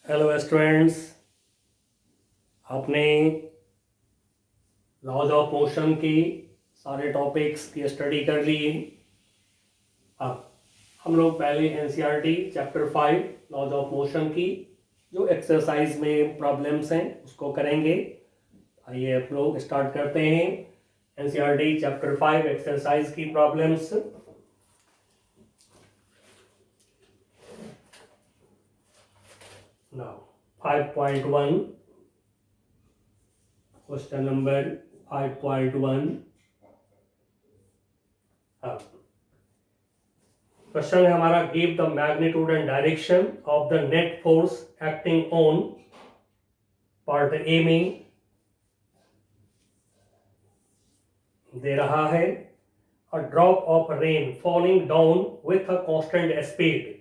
Hello students, आपने laws of motion की सारे टॉपिक्स की स्टडी कर ली। अब हम लोग पहले NCERT chapter 5 laws of motion की जो एक्सरसाइज में प्रॉब्लम्स हैं उसको करेंगे। आइए आप लोग स्टार्ट करते हैं एनसीईआरटी चैप्टर 5 एक्सरसाइज की problems. Now 5.1 question number 5.1। Question है हमारा, give the magnitude and direction of the net force acting on part A में दे रहा है a drop of rain falling down with a constant speed.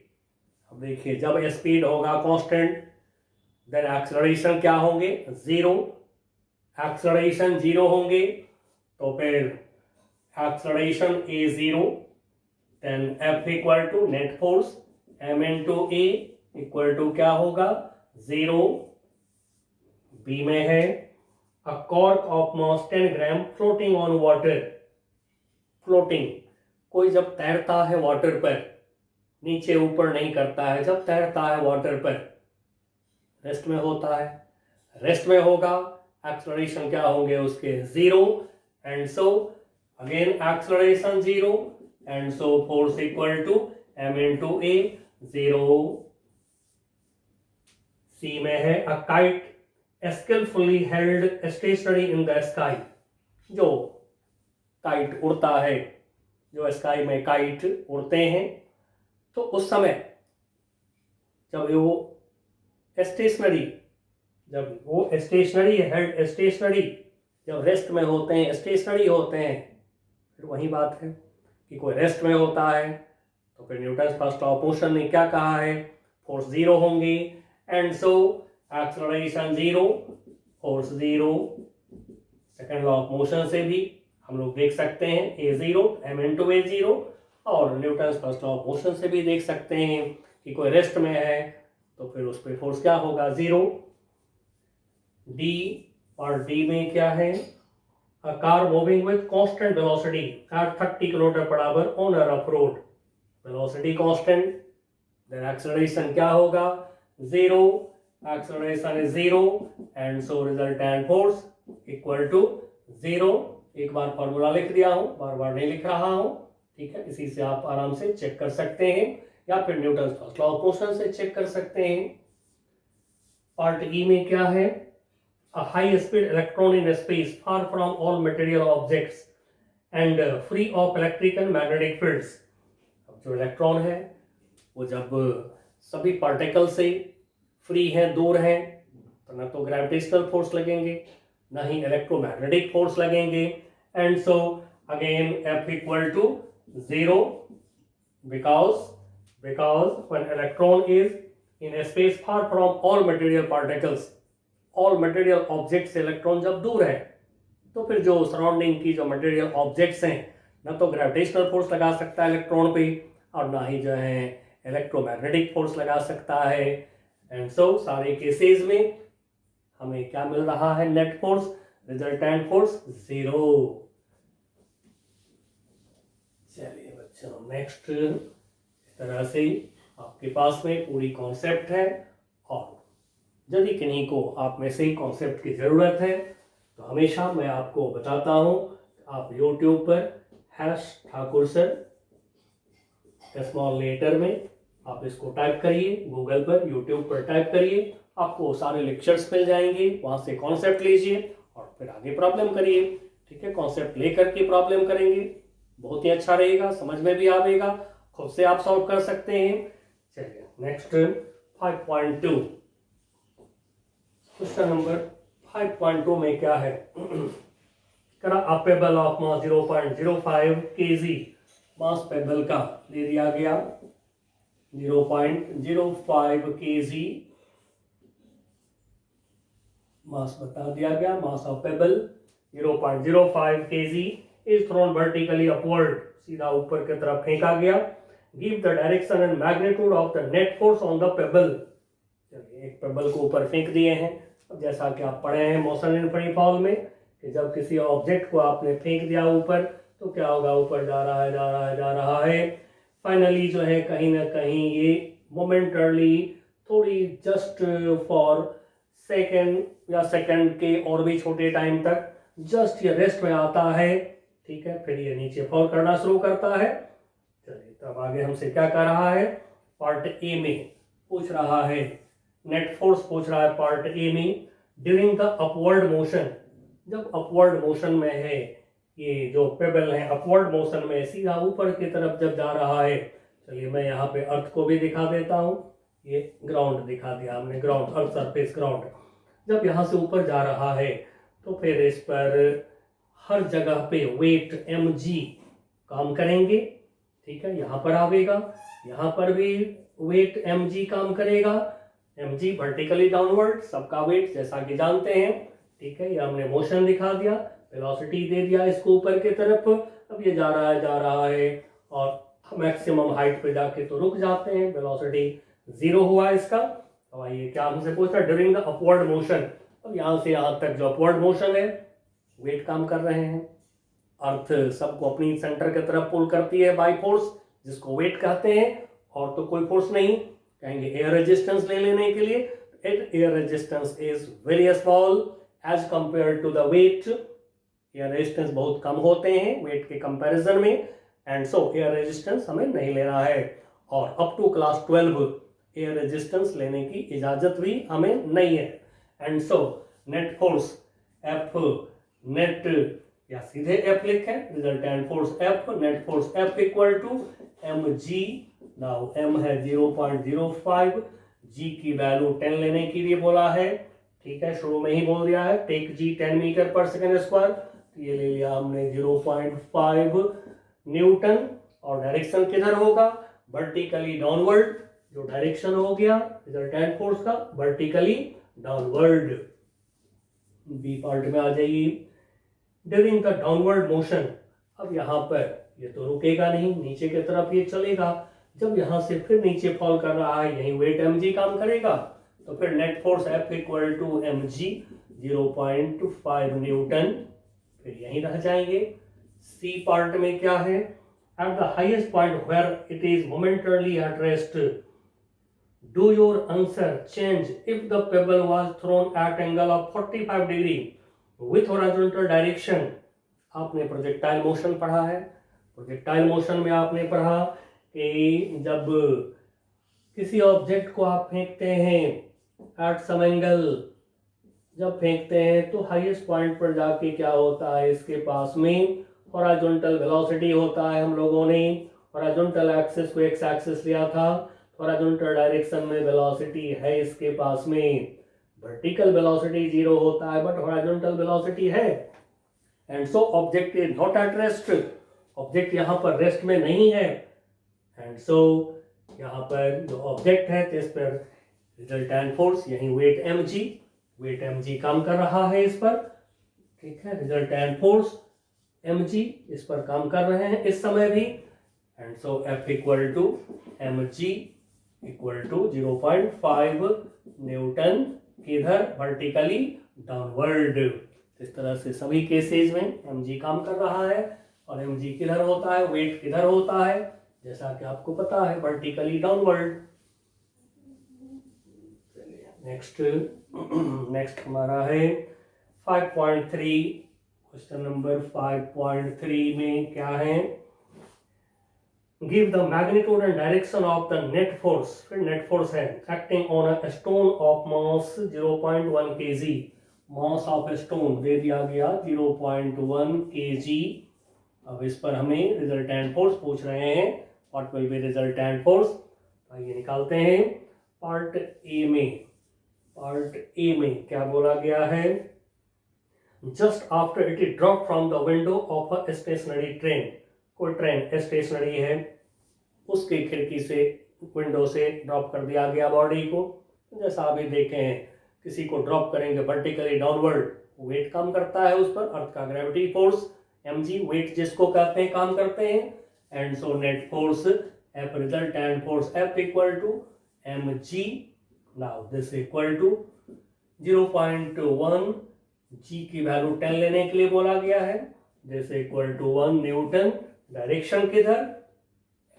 अब देखिए, जब speed होगा कांस्टेंट देन एक्सेलरेशन क्या होंगे, जीरो। एक्सेलरेशन जीरो होंगे तो फिर acceleration a zero, then F equal to net force M into a equal to क्या होगा, जीरो। बी में है a cork of mass 10 gram floating on water. Floating, कोई जब तैरता है वाटर पर, नीचे ऊपर नहीं करता है, जब तैरता है वाटर पर रेस्ट में होता है, रेस्ट में होगा एक्सेलरेशन क्या होंगे उसके, zero. And so again acceleration zero and so force equal to M into A, zero. C में है a kite skilfully held stationary in the sky. जो काइट उड़ता है, जो स्काई में काइट उड़ते हैं, तो उस समय जब वो स्टेशनरी हेल्ड स्टेशनरी, जब रेस्ट में होते हैं, स्टेशनरी होते हैं, फिर वही बात है कि कोई रेस्ट में होता है तो फिर Newton first law of motion ने क्या कहा है, फोर्स जीरो होंगी and so acceleration zero, force zero. Second law of motion से भी हम लोग देख सकते हैं ए zero, M into A zero, और Newton first law of motion से भी देख सकते हैं कि कोई रेस्ट में है तो फिर उस पर फोर्स क्या होगा, जीरो। डी, और डी में क्या है, a car moving with constant velocity at 30 km per hour on a rough road, velocity constant, then acceleration क्या होगा, zero, acceleration is zero and so resultant force equal to zero। एक बार formula लिख दिया हूं, बार बार नहीं लिख रहा हूं, ठीक है, इसी से आप आराम से चेक कर सकते हैं या फिर Newton first law of motion से चेक कर सकते हैं। पार्ट ई में क्या है, a high speed electron in space far from all material objects and free of electric and magnetic fields। अब जो इलेक्ट्रॉन है वो जब सभी पार्टिकल से फ्री है, दूर है, तो न तो ग्रेविटेशनल फोर्स लगेंगे ना ही इलेक्ट्रोमैग्नेटिक फोर्स लगेंगे and so again F equal to zero because when electron is in a space far from all material particles, all material object से इलेक्ट्रॉन जब दूर है तो फिर जो सराउंडिंग की जो मटेरियल ऑब्जेक्ट्स हैं, ना तो ग्रेविटेशनल फोर्स लगा सकता है इलेक्ट्रॉन पे और ना ही जो है इलेक्ट्रोमैग्नेटिक फोर्स लगा सकता है एंड सो सारे केसेस में हमें क्या मिल रहा है, net force, resultant force zero. चलिए बच्चों, नेक्स्ट इस तरह से आपके पास में पूरी कॉन्सेप्ट है, और यदि किन्हीं को आप में से कॉन्सेप्ट की ज़रूरत है तो हमेशा मैं आपको बताता हूं, आप YouTube पर ठाकुर सर स्मॉल लेटर में आप इसको टाइप करिए, गूगल पर YouTube पर टाइप करिए, आपको सारे लेक्चर्स मिल जाएंगे, वहां से कॉन्सेप्ट लीजिए और फिर आगे प्रॉब्लम करिए। ठीक है, कॉन्सेप्ट लेकर के प्रॉब्लम करेंगे, बहुत ही अच्छा रहेगा, समझ में भी आएगा, खुद से आप सॉल्व कर सकते हैं। चलिए नेक्स्ट 5.2 क्वेश्चन नंबर 5.2 में क्या है, a pebble of mass 0.05 kg, mass pebble का दे दिया गया 0.05 kg, मास बता दिया गया, mass of payable 0.05 kg is thrown vertically upward, सीधा ऊपर की तरफ फेंका गया। Give the direction and magnitude of the net force on the payable. चलिए एक पेबल को ऊपर फेंक दिए हैं। अब जैसा कि आप पढ़े हैं मोशन इन फ्री फॉल में कि जब किसी ऑब्जेक्ट को आपने फेंक दिया ऊपर तो क्या होगा, ऊपर जा रहा है जा रहा है जा रहा है, फाइनली जो है कहीं ना कहीं ये मोमेंटरली थोड़ी जस्ट फॉर सेकेंड या सेकेंड के और भी छोटे टाइम तक जस्ट ये रेस्ट में आता है, ठीक है। फिर ये नीचे फॉल करना शुरू करता है। चलिए तब आगे हमसे क्या कर रहा है, पार्ट ए में पूछ रहा है, नेट फोर्स पूछ रहा है पार्ट ए में, ड्यूरिंग द अपवर्ड मोशन, जब अपवर्ड मोशन में है ये जो पेबल है, अपवर्ड मोशन में सीधा ऊपर की तरफ जब जा रहा है। चलिए मैं यहाँ पे अर्थ को भी दिखा देता हूँ, ये ग्राउंड दिखा दिया हमने, ग्राउंड, अर्थ सरफेस ग्राउंड। जब यहाँ से ऊपर जा रहा है तो फिर इस पर हर जगह पे वेट mg काम करेंगे, ठीक है। यहाँ पर आवेगा, यहाँ पर भी वेट mg काम करेगा, mg वर्टिकली डाउनवर्ड, सबका वेट जैसा कि जानते हैं, ठीक है। ये हमने मोशन दिखा दिया, वेलोसिटी दे दिया इसको ऊपर की तरफ। अब ये जा रहा है और मैक्सिमम हाइट पे जाके तो रुक जाते हैं, वेलोसिटी 0 हुआ इसका। तो आइए क्या हमसे पूछ रहा है, ड्यूरिंग द अपवर्ड मोशन, अब यहाँ से यहाँ तक जो अपवर्ड मोशन है वेट काम कर रहे हैं, अर्थ सबको अपनी सेंटर की तरफ पुल करती है बाय फोर्स, जिसको वेट कहते हैं, और तो कोई फोर्स नहीं, कहेंगे एयर रेजिस्टेंस ले लेने के लिए, air resistance is very small as compare to the weight, air resistance बहुत कम होते हैं वेट के कंपैरिजन में, एंड सो एयर रेजिस्टेंस हमें नहीं लेना है, और up to class 12 air resistance लेने की इजाजत भी हमें नहीं है। And so net force F, net या सीधे एफ लिखें, resultant force F, net force F equal to mg, now m है 0.05, g की वैल्यू 10 लेने के लिए बोला है, ठीक है, शुरू में ही बोल दिया है, टेक g 10 मीटर पर सेकेंड स्क्वायर, ये ले लिया हमने 0.5 न्यूटन, और डायरेक्शन किधर होगा, वर्टिकली डाउनवर्ड, जो डायरेक्शन हो गया रिजल्टेंट फोर्स का वर्टिकली डाउनवर्ड। बी पार्ट में आ जाइए, ड्यूरिंग द डाउनवर्ड मोशन, अब यहाँ पर ये तो रुकेगा नहीं, नीचे की तरफ ये चलेगा, जब यहाँ से फिर नीचे फॉल कर रहा है, यही वेट mg काम करेगा, तो फिर net force F equal to mg 0.5 newton, फिर यहीं रह जाएंगे। सी पार्ट में क्या है, at the highest point where it is momentarily at rest, do your answer change if the pebble was thrown at angle of 45 degree with horizontal direction। आपने projectile motion पढ़ा है, प्रोजेक्टाइल मोशन में आपने पढ़ा कि जब किसी ऑब्जेक्ट को आप फेंकते हैं एट सम एंगल, जब फेंकते हैं तो हाईएस्ट पॉइंट पर जाके क्या होता है, इसके पास में हॉरिजॉन्टल वेलोसिटी होता है। हम लोगों ने हॉरिजॉन्टल एक्सिस को एक्स एक्सिस लिया था, हॉरिजॉन्टल डायरेक्शन में वेलोसिटी है इसके पास में, वर्टिकल वेलोसिटी 0 होता है बट हॉरिजॉन्टल वेलोसिटी है, and so object is not at rest, object यहाँ पर रेस्ट में नहीं है, एंड सो यहाँ पर जो ऑब्जेक्ट है इस पर रिजल्टेंट फोर्स, यही वेट mg काम कर रहा है इस पर, ठीक है, रिजल्टेंट फोर्स mg इस पर काम कर रहे हैं इस समय भी, and so F equal to mg equal to 0.5 newton, किधर, वर्टिकली डाउनवर्ड। इस तरह से सभी केसेस में mg काम कर रहा है, और mg किधर होता है, वेट किधर होता है, जैसा कि आपको पता है वर्टिकली डाउनवर्ड। नेक्स्ट हमारा है 5.3, क्वेश्चन नंबर 5.3 में क्या है, give the magnitude and direction of the net force, फिर नेट फोर्स है acting on a stone of mass 0.1 kg, mass of stone दे दिया गया 0.1 kg। अब इस पर हमें रिजल्टेंट फोर्स पूछ रहे हैं, what will be resultant force, आइए निकालते हैं। पार्ट ए में क्या बोला गया है, just after it is drop from the window of a stationary train, कोई ट्रेन स्टेशनरी है उसके खिड़की से, विंडो से ड्रॉप कर दिया गया बॉडी को, जैसा अभी देखे हैं किसी को ड्रॉप करेंगे वर्टिकली डाउनवर्ड, वेट काम करता है उस पर, अर्थ का ग्रेविटी फोर्स mg, वेट जिसको कहते हैं काम करते हैं, and so net force F, resultant force F equal to mg now this equal to 0.1, G की वैल्यू 10 लेने के लिए बोला गया है। This equal to 1 newton. Direction किधर,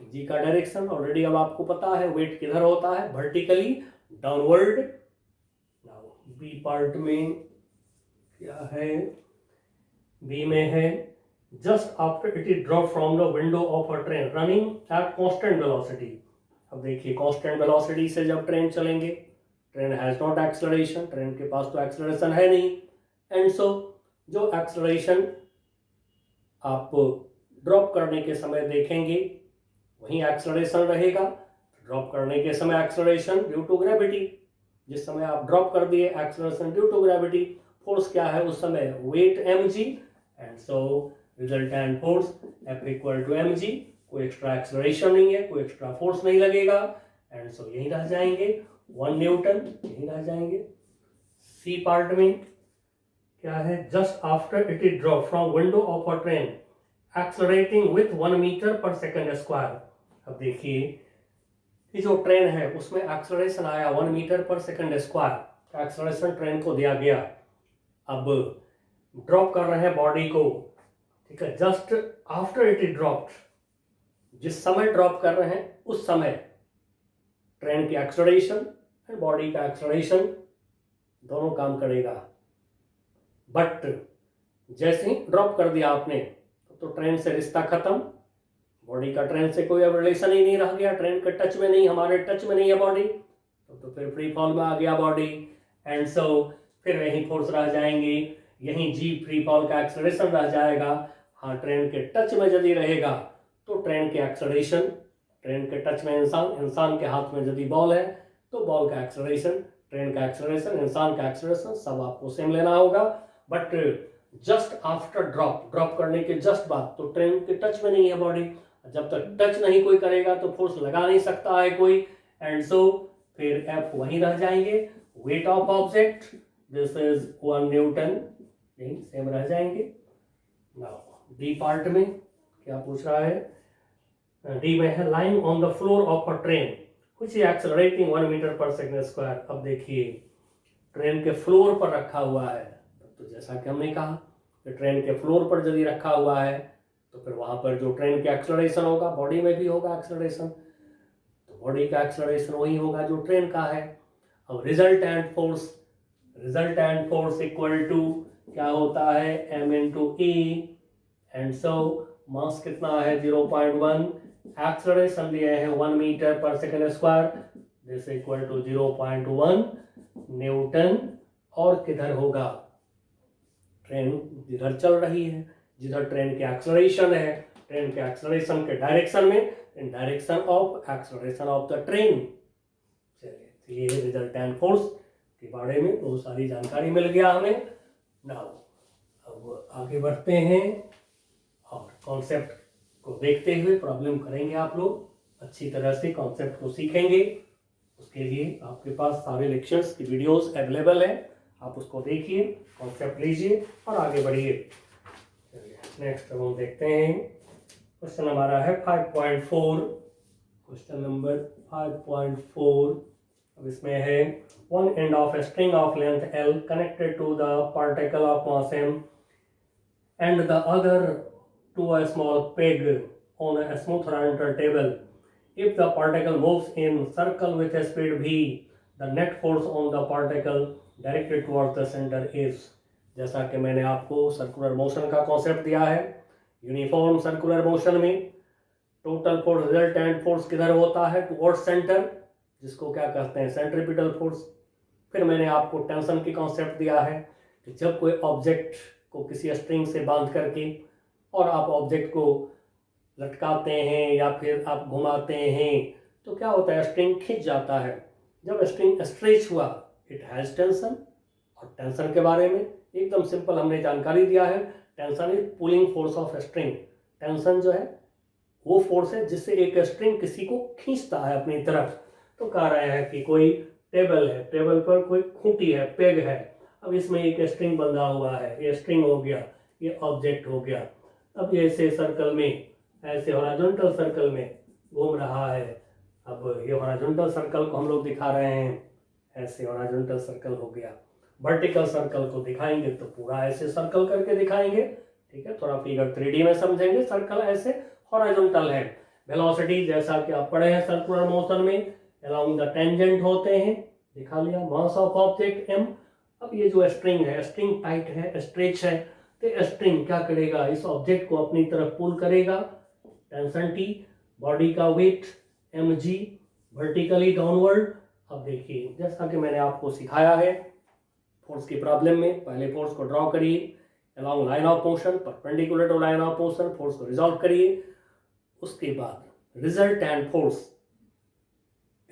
जी का डायरेक्शन ऑलरेडी अब आपको पता है। वेट किधर होता है, vertically downward. Now B part में क्या है, बी में है just after it is drop from the window of a train running at constant velocity. अब देखिए कांस्टेंट वेलोसिटी से जब ट्रेन चलेंगे, train has not acceleration, train के पास तो एक्सेलरेशन है नहीं, एंड सो जो एक्सेलरेशन आप ड्रॉप करने के समय देखेंगे वहीं एक्सेलरेशन रहेगा। ड्रॉप करने के समय एक्सेलरेशन ड्यू टू ग्रेविटी, जिस समय आप ड्रॉप कर दिए acceleration due to gravity. Force क्या है उस समय, weight mg, and so resultant force F equal to mg। कोई एक्स्ट्रा एक्सेलरेशन नहीं है, कोई एक्स्ट्रा फोर्स नहीं लगेगा, एंड सो यहीं रह जाएंगे 1 न्यूटन, यहीं रह जाएंगे। सी पार्ट में क्या है, just after it is drop from window of a train accelerating with 1 metre पर सेकेंड स्क्वायर। अब देखिए ये जो ट्रेन है उसमें एक्सेलरेशन आया 1 मीटर पर सेकेंड स्क्वायर, एक्सेलरेशन ट्रेन को दिया गया। अब ड्रॉप कर रहे हैं बॉडी को, ठीक है, just after it is dropped, जिस समय ड्रॉप कर रहे हैं उस समय ट्रेन की एक्सेलरेशन एंड बॉडी का एक्सेलरेशन दोनों काम करेगा। बट जैसे ही ड्रॉप कर दिया आपने तो ट्रेन से रिश्ता खत्म, बॉडी का ट्रेन से कोई अब रिलेशन ही नहीं रह गया, ट्रेन के टच में नहीं, हमारे टच में नहीं है बॉडी, तो फिर फ्री फॉल में आ गया बॉडी, एंड सो फिर यहीं फोर्स रह जाएंगे, यहीं जी फ्री फॉल का एक्सेलरेशन रह जाएगा। हाँ, ट्रेन के टच में यदि रहेगा तो ट्रेन के एक्सेलरेशन, ट्रेन के टच में इंसान के हाथ में यदि बॉल है तो बॉल का एक्सेलरेशन, ट्रेन का एक्सेलरेशन, इंसान का एक्सेलरेशन सब आपको सेम लेना होगा। बट जस्ट आफ्टर ड्रॉप करने के जस्ट बाद तो ट्रेन के टच में नहीं है बॉडी, जब तक टच नहीं कोई करेगा तो फोर्स लगा नहीं सकता है कोई, एंड सो फिर F वहीं रह जाएंगे। Weight of object this is 1 Newton, यही सेम रह जाएंगे। नाउ डी पार्ट में क्या पूछ रहा है, डी में है lying on the floor of a train which is accelerating 1 metre पर सेकंड स्क्वायर। अब देखिए ट्रेन के फ्लोर पर रखा हुआ है, तो जैसा कि हमने कहा कि ट्रेन के फ्लोर पर यदि रखा हुआ है तो फिर वहां पर जो ट्रेन के एक्सेलरेशन होगा बॉडी में भी होगा एक्सेलरेशन, तो बॉडी का एक्सेलरेशन वही होगा जो ट्रेन का है। अब रिजल्टेंट फोर्स इक्वल टू क्या होता है, m into a, and so mass कितना है 0.1, एक्सेलरेशन दिए हैं 1 मीटर पर second square, this equal to 0.1 newton. और किधर होगा, ट्रेन जिधर चल रही है, जिधर ट्रेन के एक्सेलरेशन है, ट्रेन के एक्सेलरेशन के डायरेक्शन में, इन direction of acceleration of the train. चलिए ये रिजल्टेंट फोर्स के बारे में बहुत सारी जानकारी मिल गया हमें। नाउ अब आगे बढ़ते हैं और कॉन्सेप्ट को देखते हुए प्रॉब्लम करेंगे। आप लोग अच्छी तरह से कॉन्सेप्ट को सीखेंगे, उसके लिए आपके पास सारे लेक्चर्स की वीडियोस अवेलेबल है, आप उसको देखिए, कॉन्सेप्ट लीजिए और आगे बढ़िए। नेक्स्ट हम देखते हैं, क्वेश्चन हमारा है 5.4, क्वेश्चन नंबर 5.4। अब इसमें है one end of a string of length L connected to the particle of mass m and the other to a small peg on a smooth round table. If the particle moves in circle with a speed v, the net force on the particle directed towards the center is। जैसा कि मैंने आपको circular motion का concept दिया है, uniform circular motion में total force resultant force किधर होता है, टुवर्ड्स सेंटर, जिसको क्या कहते हैं सेंट्रीपिटल फोर्स। फिर मैंने आपको टेंशन की कॉन्सेप्ट दिया है कि जब कोई ऑब्जेक्ट को किसी स्ट्रिंग से बांध करके और आप ऑब्जेक्ट को लटकाते हैं या फिर आप घुमाते हैं तो क्या होता है, स्ट्रिंग खिंच जाता है। जब स्ट्रिंग स्ट्रेच हुआ इट हैज टेंशन, और टेंशन के बारे में एकदम सिंपल हमने जानकारी दिया है, tension is pulling force of string. Tension जो है वो फोर्स है जिससे एक स्ट्रिंग किसी को खींचता है अपनी तरफ। तो कह रहे हैं कि कोई टेबल है, टेबल पर कोई खूंटी है, पेग है, अब इसमें एक स्ट्रिंग बंधा हुआ है, ये स्ट्रिंग हो गया, ये ऑब्जेक्ट हो गया। अब ये ऐसे सर्कल में, ऐसे हॉरिजॉन्टल सर्कल में घूम रहा है। अब ये हॉरिजॉन्टल सर्कल को हम लोग दिखा रहे हैं ऐसे हॉरिजॉन्टल सर्कल हो गया। वर्टिकल सर्कल को दिखाएंगे तो पूरा ऐसे सर्कल करके दिखाएंगे, ठीक है। थोड़ा फिगर 3D में समझेंगे। सर्कल ऐसे हॉरिजॉन्टल है। वेलोसिटी जैसा कि आप पढ़े हैं सर्कुलर मोशन में अलोंग द टेंजेंट होते हैं, दिखा लिया। Mass of object m। अब ये जो स्ट्रिंग है, स्ट्रिंग टाइट है, स्ट्रेच है, तो स्ट्रिंग क्या करेगा, इस ऑब्जेक्ट को अपनी तरफ पुल करेगा, टेंशन T। बॉडी का वेट mg, वर्टिकली डाउनवर्ड। अब देखिए जैसा कि मैंने आपको सिखाया है फोर्स की प्रॉब्लम में, पहले फोर्स को ड्रॉ करिए along line of motion, perpendicular to line of motion, force को रिजॉल्व करिए। उसके बाद resultant force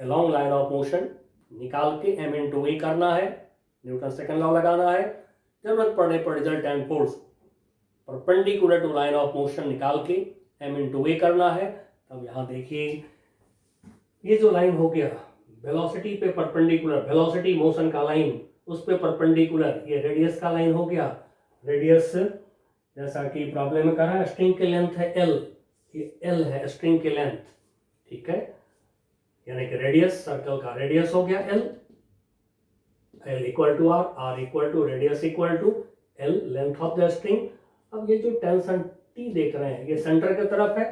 along line of motion निकाल के m into a करना है, न्यूटन सेकंड लॉ लगाना है। जरूरत पड़ने पर resultant force perpendicular to line of motion निकाल के m into a करना है। अब यहाँ देखिए ये जो लाइन हो गया वेलोसिटी पे परपेंडिकुलर, वेलोसिटी मोशन का लाइन उस पे परपेंडिकुलर, ये रेडियस का लाइन हो गया। रेडियस जैसा कि प्रॉब्लम में कहा है, स्ट्रिंग की लेंथ है l, ये l है स्ट्रिंग की लेंथ, ठीक है। यानी कि रेडियस, सर्कल का रेडियस हो गया l, l equal to r equal to radius equal to l, length of the string. अब ये जो टेंशन T देख रहे हैं ये सेंटर की तरफ है।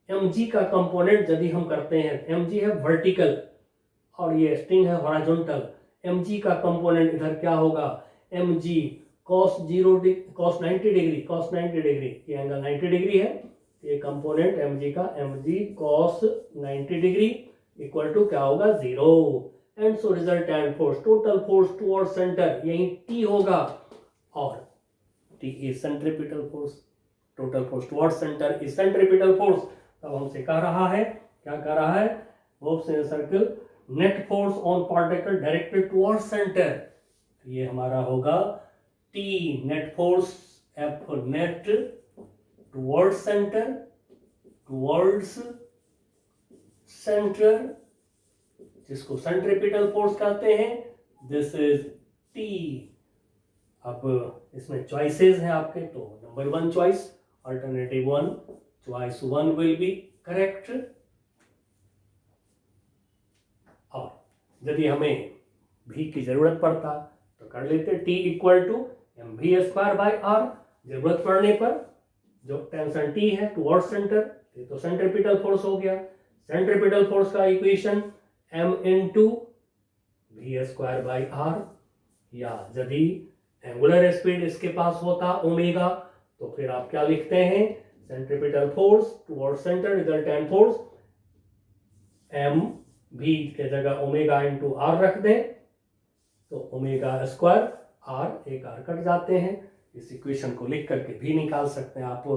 mg का कंपोनेंट यदि हम करते हैं, mg है वर्टिकल और ये स्ट्रिंग है हॉरिजॉन्टल। mg का कंपोनेंट इधर क्या होगा, mg cos 90 degree, cos 90 degree, ये एंगल 90 डिग्री है, ये कंपोनेंट mg का mg cos 90 degree equal to क्या होगा 0। And so resultant force, total force toward centre, यही T होगा, और T is centripetal force, total force toward centre is centripetal force. तब हमसे कह रहा है, क्या कह रहा है, hoops in circle net force on particle directed toward centre, ये हमारा होगा T net force, F net toward centre, towards centre, जिसको सेंट्रीपिटल फोर्स कहते हैं, दिस इज T। अब इसमें चॉइसेस हैं आपके, तो number 1 choice, alternative 1, choice 1 will be correct. और यदि हमें भी की जरूरत पड़ता तो कर लेते T इक्वल टू mv²/r। जरूरत पड़ने पर जो टेंशन T है टुवर्ड सेंटर, ये तो सेंट्रीपिटल फोर्स हो गया। सेंट्रीपिटल फोर्स का इक्वेशन m into v²/r, या यदि एंगुलर स्पीड इसके पास होता ओमेगा तो फिर आप क्या लिखते हैं, centripetal force toward centre resultant force m v के जगह ओमेगा इंटू r रख दें तो ओमेगा स्क्वायर, r एक r कट जाते हैं। इस इक्वेशन को लिख करके भी निकाल सकते हैं आप,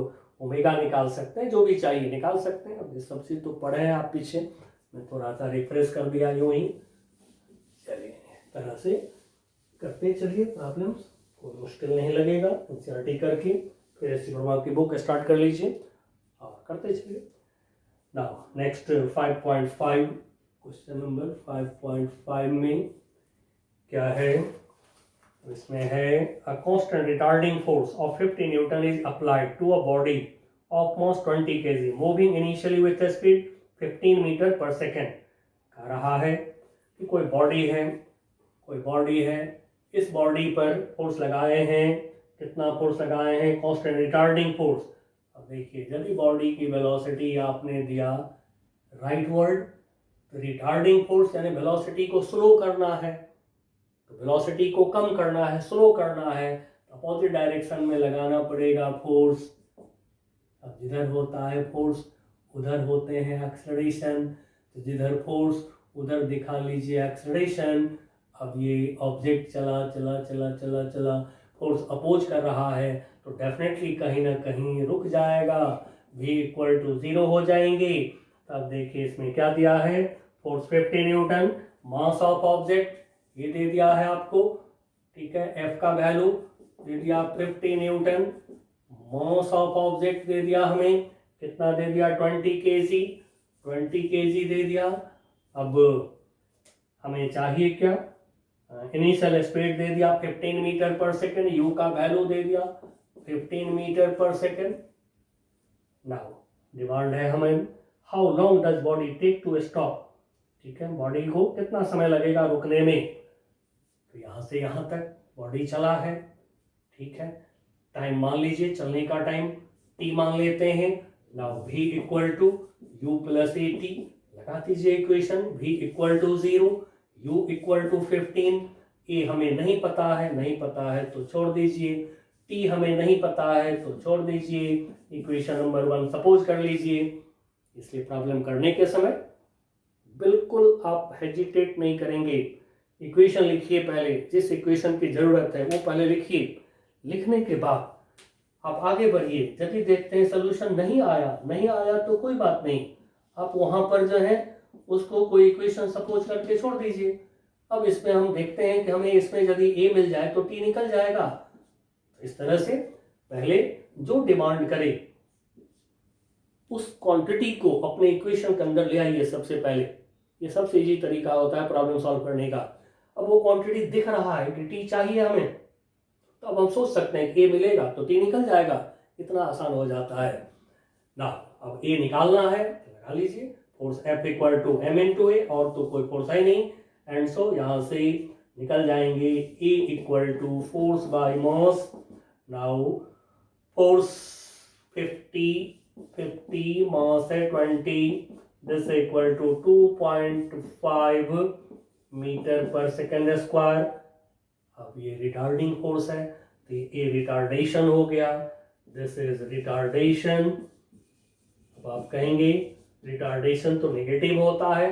ओमेगा निकाल सकते हैं, जो भी चाहिए निकाल सकते हैं। अब ये सब चीज तो पढ़े हैं आप पीछे, मैं थोड़ा सा रिफ्रेश कर दिया यूं ही। चलिए तरह से करते चलिए, प्रॉब्लम्स कोई मुश्किल नहीं लगेगा। एनसीईआरटी करके फिर एससी वर्मा की बुक स्टार्ट कर लीजिए और करते चलिए। नाउ नेक्स्ट 5.5, क्वेश्चन नंबर 5.5 में क्या है, इसमें है a constant retarding force of 50 newton is applied to a body of mass 20 kg moving initially with a speed 15 metre पर सेकेंड। कह रहा है कि कोई बॉडी है, इस बॉडी पर फोर्स लगाए हैं, कितना फोर्स लगाए हैं, कांस्टेंट रिटार्डिंग फोर्स। अब देखिए यदि बॉडी की वेलोसिटी आपने दिया राइटवर्ड, तो रिटार्डिंग फोर्स यानी वेलोसिटी को स्लो करना है, तो वेलोसिटी को कम करना है, स्लो करना है, अपोजिट डायरेक्शन में लगाना पड़ेगा फोर्स। अब जिधर होता है फोर्स उधर होते हैं एक्सेलरेशन, तो जिधर फोर्स उधर दिखा लीजिए एक्सेलरेशन। अब ये ऑब्जेक्ट चला, फोर्स अपोज कर रहा है तो डेफिनेटली कहीं ना कहीं रुक जाएगा, v इक्वल टू 0 हो जाएंगे। अब देखिए इसमें क्या दिया है, force 50 Newton, mass of object ये दे दिया है आपको, ठीक है। F का वैल्यू दे दिया 50 Newton, mass of object they दिया हमें, कितना दे दिया 20 kg दे दिया। अब हमें चाहिए क्या, इनिशियल स्पीड दे दिया 15 मीटर पर सेकेंड, u का वैल्यू दे दिया 15 मीटर पर सेकेंड। नाउ डिमांड है हमें how long does body take to stop, ठीक है, बॉडी को कितना समय लगेगा रुकने में, तो यहाँ से यहाँ तक बॉडी चला है, ठीक है। टाइम मान लीजिए, चलने का टाइम t मान लेते हैं। Now v equal to u plus a t, लगा दीजिए equation, v equal to 0, u equal to 15। a हमें नहीं पता है तो छोड़ दीजिए, t हमें नहीं पता है तो छोड़ दीजिए। इक्वेशन नंबर 1 सपोज कर लीजिए। इसलिए प्रॉब्लम करने के समय बिल्कुल आप हेजिटेट नहीं करेंगे, इक्वेशन लिखिए पहले, जिस इक्वेशन की जरूरत है वो पहले लिखिए। लिखने के बाद आप आगे बढ़िए। यदि देखते हैं सोल्यूशन नहीं आया तो कोई बात नहीं, आप वहां पर जो है उसको कोई इक्वेशन सपोज करके छोड़ दीजिए। अब इसमें हम देखते हैं कि हमें इसमें यदि a मिल जाए तो t निकल जाएगा। इस तरह से पहले जो डिमांड करे उस क्वांटिटी को अपने इक्वेशन के अंदर ले आइए सबसे पहले। ये सबसे इजी तरीका होता है प्रॉब्लम सॉल्व करने का। अब वो क्वांटिटी दिख रहा है कि t चाहिए हमें, तो अब हम सोच सकते हैं कि a मिलेगा तो t निकल जाएगा। इतना आसान हो जाता है ना। अब a निकालना है, लगा लीजिए, force F equal to m into A, और तो कोई फोर्स है नहीं, एंड सो यहाँ से निकल जाएंगे A equal to force by mass. Now force 50 mass है 20, दिस इक्वल टू 2.5 मीटर पर सेकेंड स्क्वायर। अब ये रिटार्डिंग फोर्स है तो ये रिटार्डेशन हो गया, दिस इज रिटार्डेशन। अब आप कहेंगे रिटार्डेशन तो नेगेटिव होता है,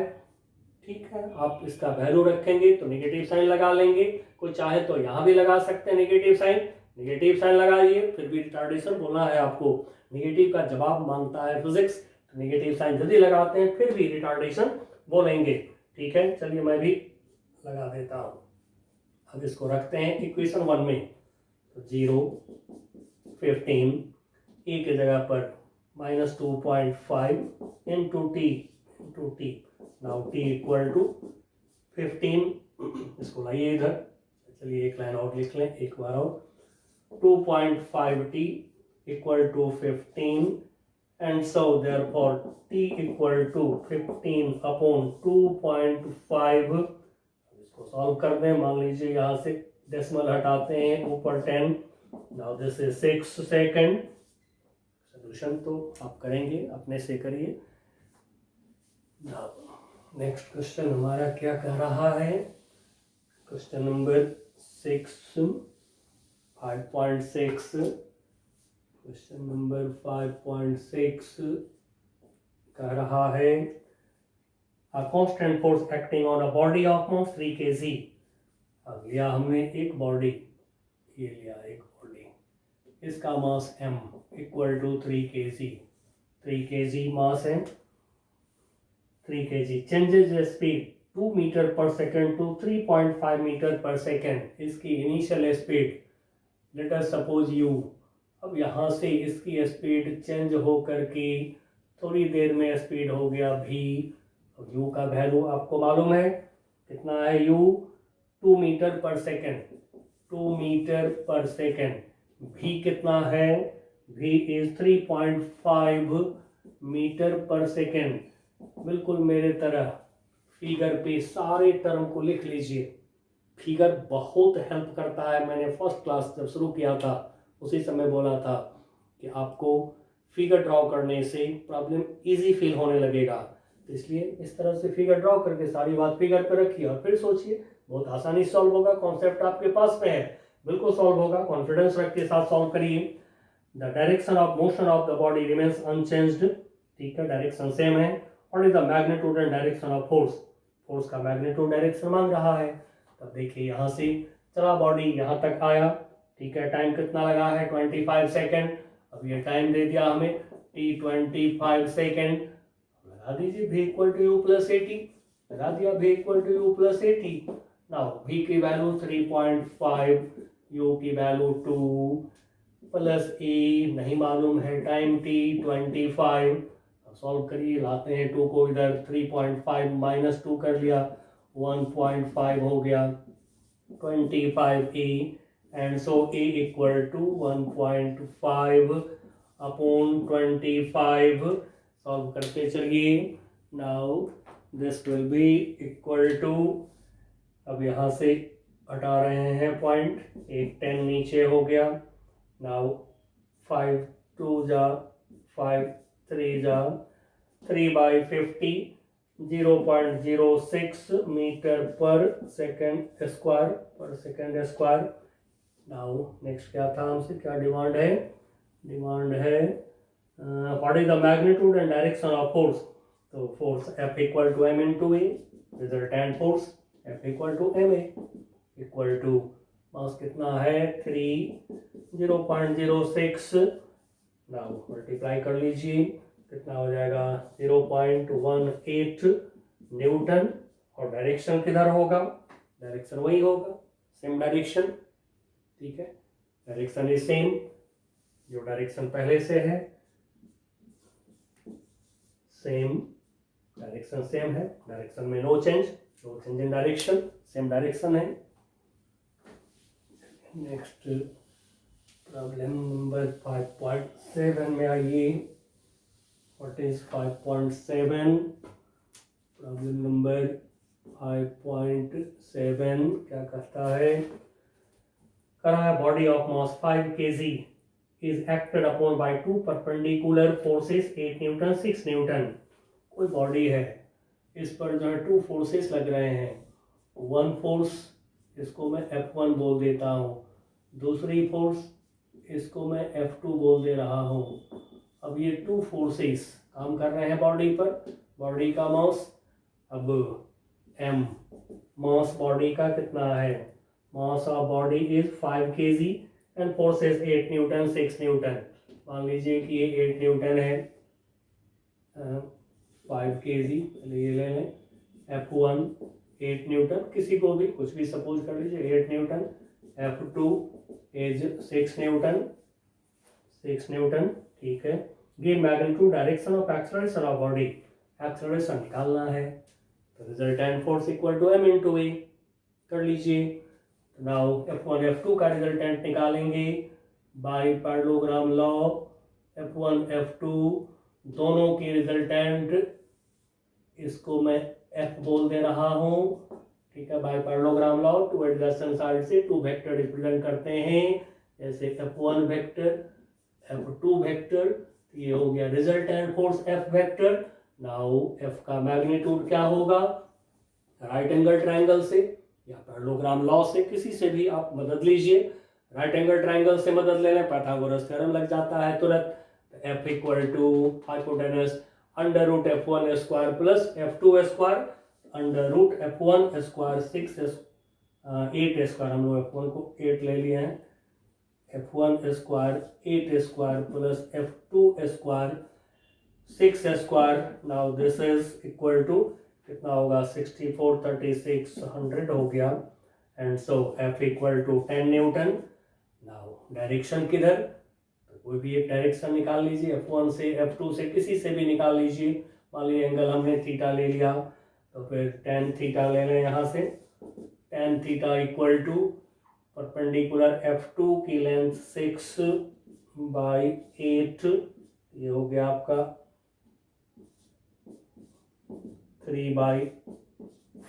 ठीक है, आप इसका वैल्यू रखेंगे तो नेगेटिव साइन लगा लेंगे। कोई चाहे तो यहाँ भी लगा सकते हैं नेगेटिव साइन लगाइए, फिर भी रिटार्डेशन बोलना है आपको। नेगेटिव का जवाब मांगता है फिजिक्स, तो नेगेटिव साइन यदि लगाते हैं फिर भी रिटार्डेशन बोलेंगे, ठीक है। चलिए मैं भी लगा देता हूँ। अब इसको रखते हैं इक्वेशन 1 में, तो 0 15 a के जगह पर -2.5 इंटू टी। नाउ t इक्वल टू 15, इसको लाइए इधर, चलिए एक लाइन और लिख लें एक बार और, 2.5t equal to 15, and so therefore t equal to 15 upon 2.5। इसको सॉल्व कर दें। मान लीजिए यहाँ से डेसिमल हटाते हैं, ऊपर 10, now this is 6 second. Solution तो आप करेंगे, अपने से करिए। नेक्स्ट क्वेश्चन हमारा क्या कह रहा है, क्वेश्चन नंबर 6 5.6। क्वेश्चन नंबर 5.6 कह रहा है A constant force acting on a body of mass 3 kg। अब लिया हमने एक बॉडी, ये लिया एक बॉडी, इसका mass m equal to 3 kg। 3 kg मास है, 3 kg चेंजेस स्पीड 2 मीटर पर सेकेंड टू 3.5 मीटर पर सेकेंड। इसकी initial speed let us suppose u। अब यहाँ से इसकी स्पीड चेंज हो करके थोड़ी देर में स्पीड हो गया v। u का वैल्यू आपको मालूम है कितना है, u 2 मीटर पर सेकेंड, 2 मीटर पर सेकेंड। v कितना है, v इज 3.5 मीटर पर सेकेंड। बिल्कुल मेरे तरह फिगर पे सारे टर्म को लिख लीजिए। फिगर बहुत हेल्प करता है। मैंने फर्स्ट क्लास जब शुरू किया था उसी समय बोला था कि आपको फिगर ड्रॉ करने से प्रॉब्लम इजी फील होने लगेगा। तो इसलिए इस तरह से फिगर ड्रॉ करके सारी बात फिगर पर रखिए और फिर सोचिए, बहुत आसानी से सॉल्व होगा। कॉन्सेप्ट आपके पास में है, बिल्कुल सॉल्व होगा। कॉन्फिडेंस रख के साथ सॉल्व करिए। The direction of motion of the body remains unchanged, ठीक है, डायरेक्शन सेम है। What is the magnitude and direction of force, force का मैग्नीट्यूड डायरेक्शन मांग रहा है। तब देखिए यहाँ से चला बॉडी यहाँ तक आया, ठीक है, टाइम कितना लगा है 25 सेकेंड। अब ये टाइम दे दिया हमें t 25 सेकेंड, लगा दीजिए v equal to u plus 80, लगा दिया v equal to u plus 80। Now v की वैल्यू 3.5, u की वैल्यू 2 प्लस a नहीं मालूम है, टाइम t 25। सॉल्व करिए, लाते हैं 2 को इधर, 3.5 माइनस 2 कर लिया, 1.5 हो गया, 25a, and so a equal to 1.5 upon 25। Solve करते चलिए। Now this will be equal to, अब यहाँ से हटा रहे हैं पॉइंट, एक 10 नीचे हो गया। नाउ 5 2 जा 5 3 जा 3/50, 0.06 मीटर पर सेकेंड स्क्वायर। नाउ नेक्स्ट क्या था हमसे, क्या डिमांड है? डिमांड है what is the magnitude and direction of force. तो force F equal to m into ए, resultant force F equal to ma equal to mass कितना है 0.06। नाउ मल्टीप्लाई कर लीजिए, कितना हो जाएगा 0.18 न्यूटन। और डायरेक्शन किधर होगा? डायरेक्शन वही होगा, सेम डायरेक्शन, ठीक है। डायरेक्शन इज सेम, जो डायरेक्शन पहले से है सेम डायरेक्शन, सेम है डायरेक्शन में no change in direction, same direction है। नेक्स्ट प्रॉब्लम नंबर 5.7 में आइए। What is 5.7? प्रॉब्लम नंबर 5.7 क्या कहता है? Body of mass 5 kg is acted upon by two perpendicular forces 8 Newton 6 Newton. कोई बॉडी है, इस पर जो है 2 फोर्सेस लग रहे हैं। वन फोर्स इसको मैं F1 बोल देता हूँ, दूसरी फोर्स इसको मैं F2 बोल दे रहा हूँ। अब ये 2 फोर्सेस काम कर रहे हैं बॉडी पर। बॉडी का मास, अब m मास बॉडी का कितना है? Mass of body is 5 kg and forces 8 Newton 6 Newton. मान लीजिए कि ये 8 न्यूटन है, 5 kg, ये ले लें। F1 8 न्यूटन, किसी को भी कुछ भी सपोज कर लीजिए, 8 न्यूटन। F2 इज 6 न्यूटन, ठीक है। Give magnitude direction of acceleration of body, acceleration निकालना है। तो resultant force equal to m into A कर लीजिए। नाउ F1 F2 का रिजल्टेंट निकालेंगे bye parallelogram law. F1 F2 दोनों के रिजल्टेंट, इसको मैं F बोल दे रहा हूँ, ठीक है। By parallelogram law to adjacent side से 2 वेक्टर रिप्रेजेंट करते हैं, जैसे F1 वेक्टर F2 वेक्टर। ये हो गया resultant force F vector. Now F का मैग्नीट्यूड क्या होगा? राइट एंगल ट्रायंगल से या पैरेललोग्राम लॉ से, किसी से भी आप मदद लीजिए। राइट एंगल ट्रायंगल से मदद ले लें, पाइथागोरस थ्योरम लग जाता है तुरंत। F equal to hypotenuse under root F1 square plus F2 square, under root F1 square 8 square, हम लोग F1 को 8 ले लिए हैं। F1 square 8 square plus F2 square 6 square. Now this is equal to कितना होगा 64 36 100 हो गया। And so F equal to 10 newton. Now direction किधर? तो कोई भी एक डायरेक्शन निकाल लीजिए, F1 से F2 से किसी से भी निकाल लीजिए। मान लीजिए एंगल हमने थीटा ले लिया, तो फिर tan थीटा ले लें यहाँ से। tan theta equal to perpendicular F2 की लेंथ 6/8, ये हो गया आपका 3/4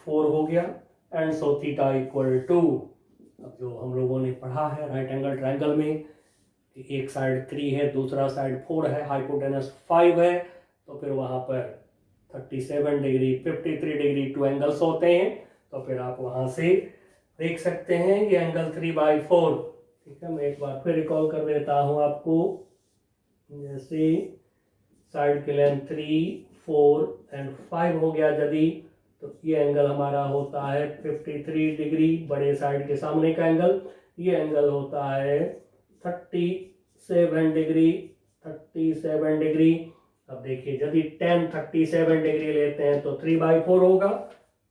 हो गया। And so theta equal to, अब जो हम लोगों ने पढ़ा है राइट एंगल ट्रायंगल में कि एक साइड 3 है, दूसरा साइड 4 है, हाइपोटेनस 5 है, तो फिर वहाँ पर 37 डिग्री 53 डिग्री 2 एंगल्स होते हैं। तो फिर आप वहाँ से देख सकते हैं ये एंगल 3/4, ठीक है। मैं एक बार फिर रिकॉल कर देता हूँ आपको, जैसे साइड की लेंथ 3 4 एंड 5 हो गया यदि, तो ये एंगल हमारा होता है 53 डिग्री, बड़े साइड के सामने का एंगल। ये एंगल होता है 37 डिग्री। अब देखिए यदि tan 37 डिग्री लेते हैं तो 3/4 होगा,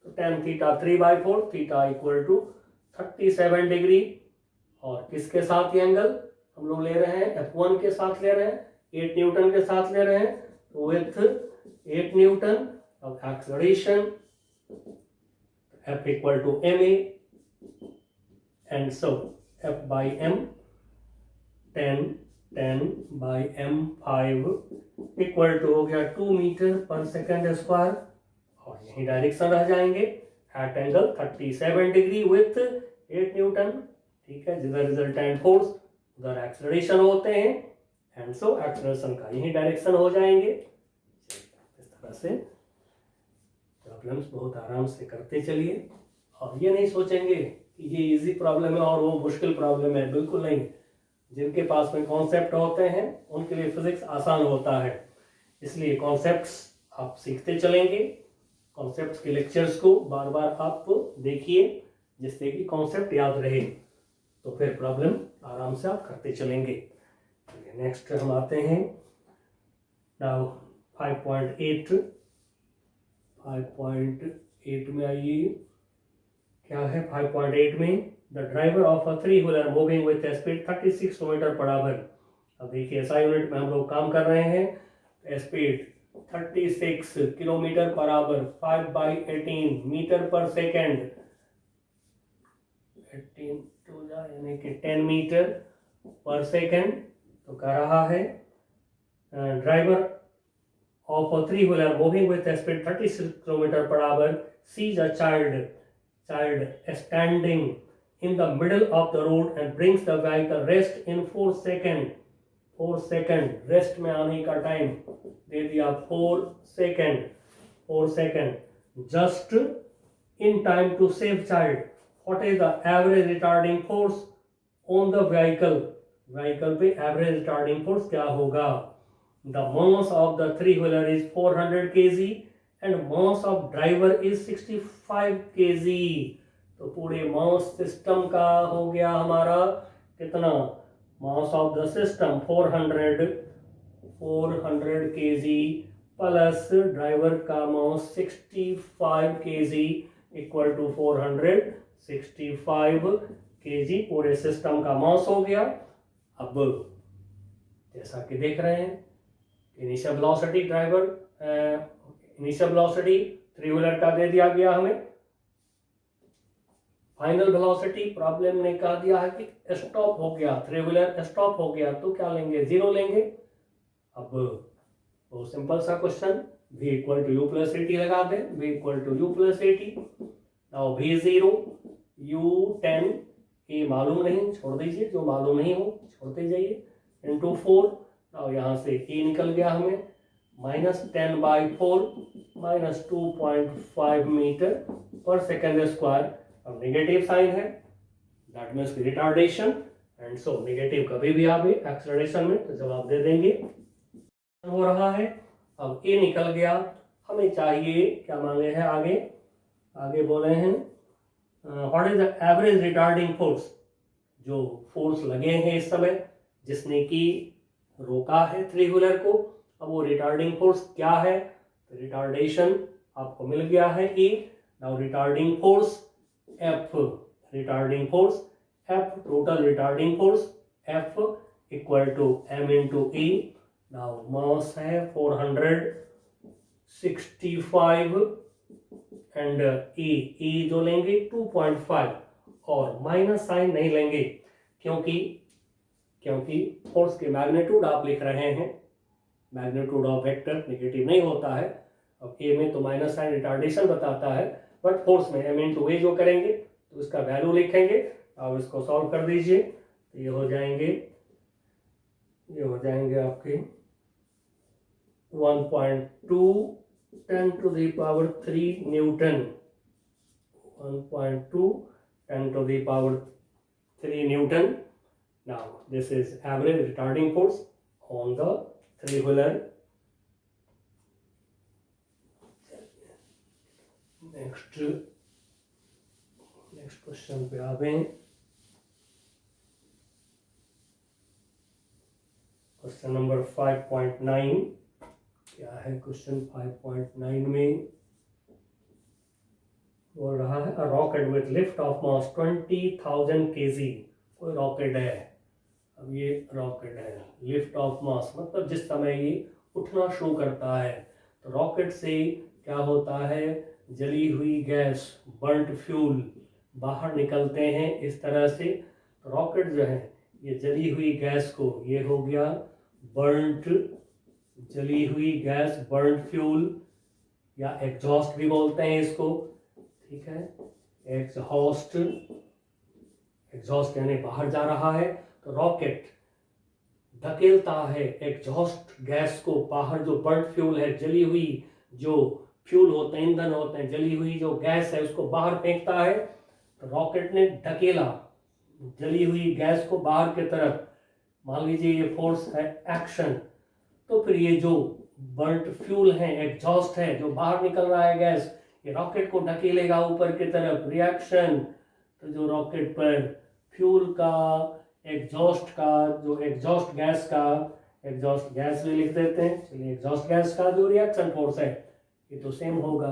तो tan theta 3/4, theta equal to 37 degree. और किसके साथ ये एंगल हम लोग ले रहे हैं? F1 के साथ ले रहे हैं, 8 न्यूटन के साथ ले रहे हैं, विथ 8 न्यूटन। अब acceleration F equal to ma, and so F by m 10/m 5 equal to हो गया 2 मीटर पर सेकेंड स्क्वायर। और यही डायरेक्शन रह जाएंगे, at angle 37 degree with 8 newton. ठीक है, जिधर रिजल्टेंट फोर्स उधर एक्सेलरेशन होते हैं, एंड सो एक्सेलरेशन का यही डायरेक्शन हो जाएंगे। इस तरह से प्रॉब्लम्स बहुत आराम से करते चलिए, और ये नहीं सोचेंगे कि ये इजी प्रॉब्लम है और वो मुश्किल प्रॉब्लम है, बिल्कुल नहीं। जिनके पास में कॉन्सेप्ट होते हैं उनके लिए फिजिक्स आसान होता है, इसलिए कॉन्सेप्ट्स आप सीखते चलेंगे। कॉन्सेप्ट्स के लेक्चर्स को बार बार आप देखिए, जिससे कि कॉन्सेप्ट याद रहे, तो फिर प्रॉब्लम आराम से आप करते चलेंगे। नेक्स्ट हम आते हैं नाउ 5.8 में आइए, क्या है 5.8 में, the driver of a 3 wheeler moving with speed 36 kilometre per our. अब देखिए SI यूनिट में हम लोग काम कर रहे हैं, speed 36 kilometre per hour, 5/18 metre पर सेकेंड, 18 टू यानी कि 10 मीटर पर सेकेंड। तो कह रहा है driver of a 3-wheeler moving with a speed 36 km per hour sees a child standing in the middle of the road and brings the vehicle rest in 4 seconds। 4 second rest में आने का time दे दिया, 4 second just in time to save child. What is the average retarding force on the vehicle, vehicle पे average retarding force क्या होगा। The mass of the 3-wheeler is 400 kg and mass of driver is 65 kg। तो पूरे mass system का हो गया हमारा कितना, mass of the system 400 kg plus driver का मास 65 kg इक्वल टू 465 kg, पूरे सिस्टम का मास हो गया। अब जैसा कि देख रहे हैं, initial velocity driver, initial velocity three wheeler का दे दिया गया हमें, फाइनल वेलोसिटी प्रॉब्लम ने कहा दिया है कि स्टॉप हो गया, 3-व्हीलर स्टॉप हो गया, तो क्या लेंगे, 0 लेंगे। अब बहुत सिंपल सा question, v equal to u plus a t लगा दें, v equal to u plus a t. Now v 0 u 10, ये मालूम नहीं छोड़ दीजिए, जो मालूम नहीं हो छोड़ते जाइए, इंटू 4। और यहाँ से e निकल गया हमें -10/4 -2.5 मीटर पर सेकेंड स्क्वायर। अब नेगेटिव साइन है, that means retardation, and so negative कभी भी आवे एक्सेलरेशन में तो जवाब दे देंगे। हो रहा है, अब ए निकल गया, हमें चाहिए क्या मांगे हैं आगे, आगे बोले हैं what is the average retarding force, जो फोर्स लगे हैं इस समय जिसने कि रोका है 3-व्हीलर को। अब वो रिटार्डिंग फोर्स क्या है, तो रिटार्डेशन आपको मिल गया है E। Now retarding force F, retarding force F, total retarding force F equal to M into E। Now mass है 465 एंड E जो लेंगे 2.5, और माइनस साइन नहीं लेंगे क्योंकि फोर्स के मैग्नीट्यूड आप लिख रहे हैं, मैग्नीट्यूड ऑफ वेक्टर नेगेटिव नहीं होता है। अब ए में तो माइनस साइन रिटार्डेशन बताता है, बट फोर्स में एम इंटू ए जो करेंगे तो इसका वैल्यू लिखेंगे। अब इसको सॉल्व कर दीजिए, तो ये हो जाएंगे आपके 1.2 10 to the power 3 Newton, 1.2 10 to the power 3 Newton. Now this is average retarding force on the 3-wheeler। next question पे आ गए, क्वेश्चन नंबर 5.9। क्या है क्वेश्चन 5.9 में, बोल रहा है a rocket with lift of mass 20,000 kg। कोई रॉकेट है, अब ये रॉकेट है, लिफ्ट ऑफ मास मतलब जिस समय ये उठना शुरू करता है, तो रॉकेट से क्या होता है, जली हुई गैस, बर्न्ड फ्यूल बाहर निकलते हैं इस तरह से। तो रॉकेट जो है ये जली हुई गैस को, ये हो गया बर्न्ड, जली हुई गैस बर्न्ड फ्यूल, या एग्जॉस्ट भी बोलते हैं इसको, ठीक है। एग्जॉस्ट, एग्जॉस्ट यानी बाहर जा रहा है, तो रॉकेट धकेलता है एग्जॉस्ट गैस को बाहर, जो बर्न फ्यूल है, जली हुई जो फ्यूल होते हैं, ईंधन होते हैं, जली हुई जो गैस है उसको बाहर फेंकता है। तो रॉकेट ने धकेला जली हुई गैस को बाहर की तरफ, मान लीजिए ये फोर्स है एक्शन। तो फिर ये जो बर्न्ड फ्यूल है, एग्जॉस्ट है, जो बाहर निकल रहा है गैस, ये रॉकेट को धकेलेगा ऊपर की तरफ, रिएक्शन। तो जो रॉकेट पर फ्यूल का, एग्जॉस्ट का, जो एग्जॉस्ट गैस का, एग्जॉस्ट गैस भी लिख देते हैं, चलिए, एग्जॉस्ट गैस का जो रिएक्शन फोर्स है ये तो सेम होगा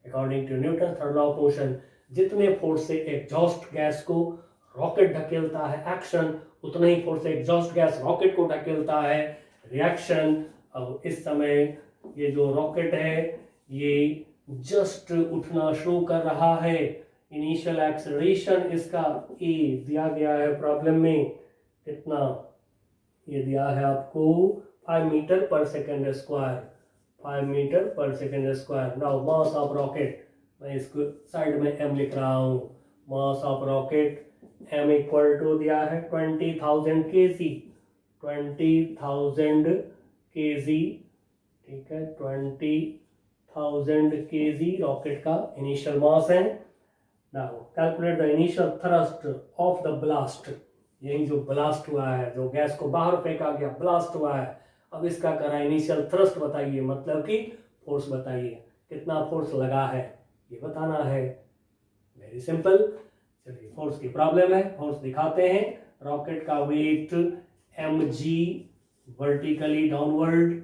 according to Newton third law of motion. जितने फोर्स से एग्जॉस्ट गैस को रॉकेट धकेलता है एक्शन, उतने ही फोर्स से एग्जॉस्ट गैस रॉकेट को धकेलता है रिएक्शन। अब इस समय ये जो रॉकेट है ये जस्ट उठना शुरू कर रहा है, इनिशियल एक्सेलरेशन इसका ए दिया गया है प्रॉब्लम में, कितना ये दिया है आपको 5 मीटर पर सेकेंड स्क्वायर, 5 मीटर पर second square. Now mass of rocket, मैं इसको साइड में m लिख रहा हूँ, mass of rocket m equal to दिया है 20,000 kg, 20,000 kg, ठीक है, 20,000 kg रॉकेट का इनिशियल मास है। Now calculate the initial thrust of the blast, यही जो ब्लास्ट हुआ है, जो गैस को बाहर फेंका गया, ब्लास्ट हुआ है, अब इसका करा इनिशियल थ्रस्ट बताइए, मतलब कि फोर्स बताइए, कितना फोर्स लगा है ये बताना है। Very simple. चलिए फोर्स की प्रॉब्लम है, फोर्स दिखाते हैं। रॉकेट का weight mg vertically downward,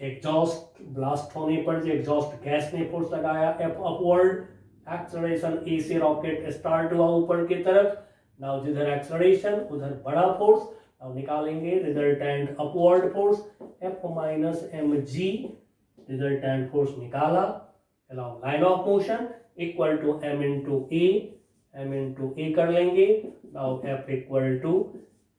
exhaust blast होने पर जो एग्जॉस्ट गैस ने फोर्स लगाया f अपवर्ड, एक्सेलरेशन a से रॉकेट स्टार्ट हुआ ऊपर की तरफ। नाउ जिधर एक्सेलरेशन उधर बड़ा फोर्स, अब निकालेंगे resultant upward force f minus mg, resultant force निकाला along line of motion equal to m into a कर लेंगे। Now f equal to